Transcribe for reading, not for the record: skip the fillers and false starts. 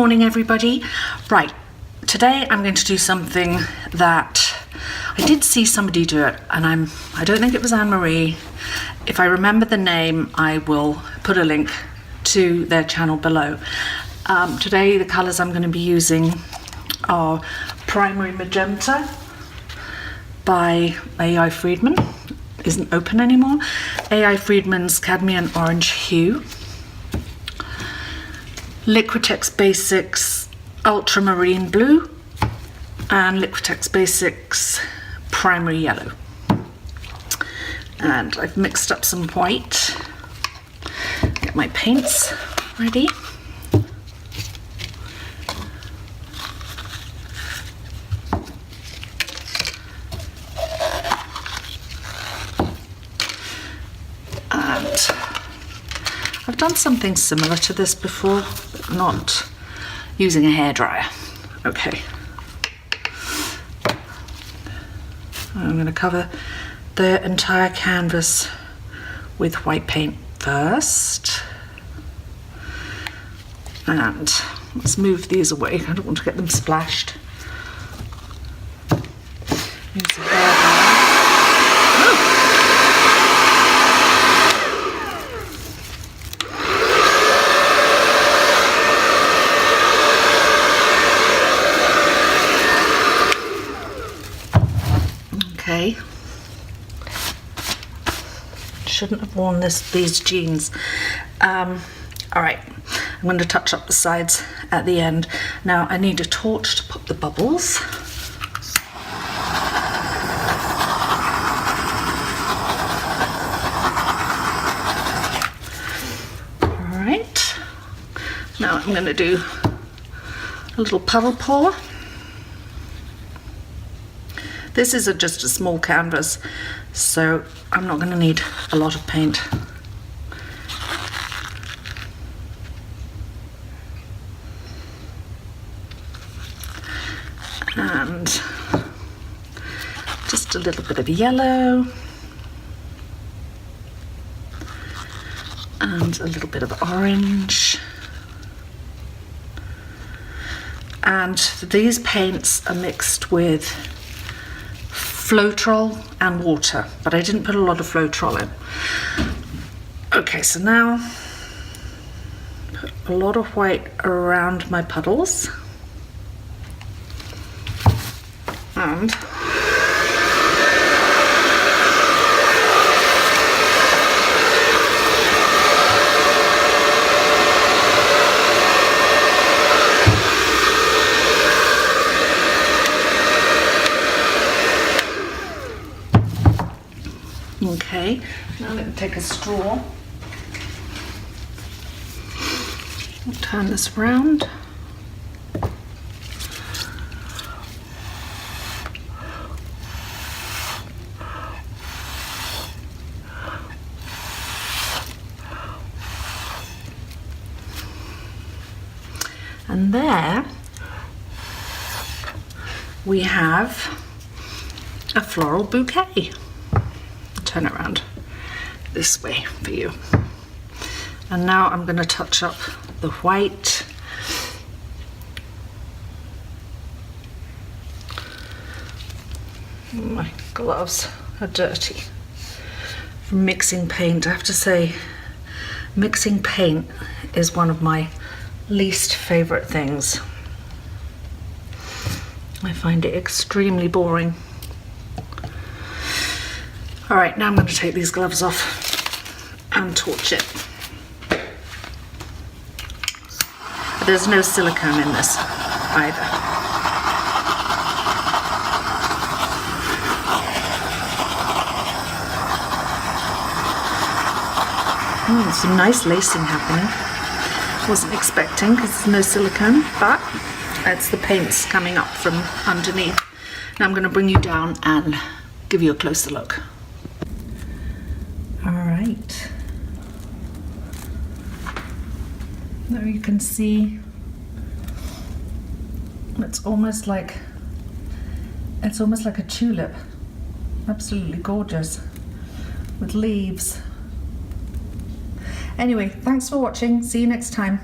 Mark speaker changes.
Speaker 1: morning, everybody. Right, today I'm going to do something that I did see somebody do it, and I don't think it was Anne-Marie. If I remember the name, I will put a link to their channel below. Today the colours I'm going to be using are Primary Magenta by A.I. Freidman. Isn't open anymore. A.I. Freidman's Cadmium Orange Hue, Liquitex Basics Ultramarine Blue, and Liquitex Basics Primary Yellow. And I've mixed up some white. Get my paints ready. I've done something similar to this before, but not using a hairdryer. Okay. I'm going to cover the entire canvas with white paint first. And let's move these away. I don't want to get them splashed. Use the hairdryer. Okay. Shouldn't have worn these jeans. All right, I'm going to touch up the sides at the end. Now I need a torch to put the bubbles. All right. Now I'm going to do a little puddle pour. This is just a small canvas, so I'm not going to need a lot of paint. And just a little bit of yellow. And a little bit of orange. And these paints are mixed with Floetrol and water, but I didn't put a lot of Floetrol in. Okay, so now put a lot of white around my puddles, and okay, now I'm going to take a straw, I'll turn this around, and there we have a floral bouquet. Turn it around this way for you. And now I'm going to touch up the white. My gloves are dirty from mixing paint. I have to say, mixing paint is one of my least favorite things. I find it extremely boring. All right, now I'm going to take these gloves off and torch it. There's no silicone in this either. Oh, there's some nice lacing happening. Wasn't expecting because there's no silicone, but it's the paints coming up from underneath. Now I'm going to bring you down and give you a closer look. Right. There you can see it's almost like a tulip. Absolutely gorgeous with leaves. Anyway, thanks for watching. See you next time.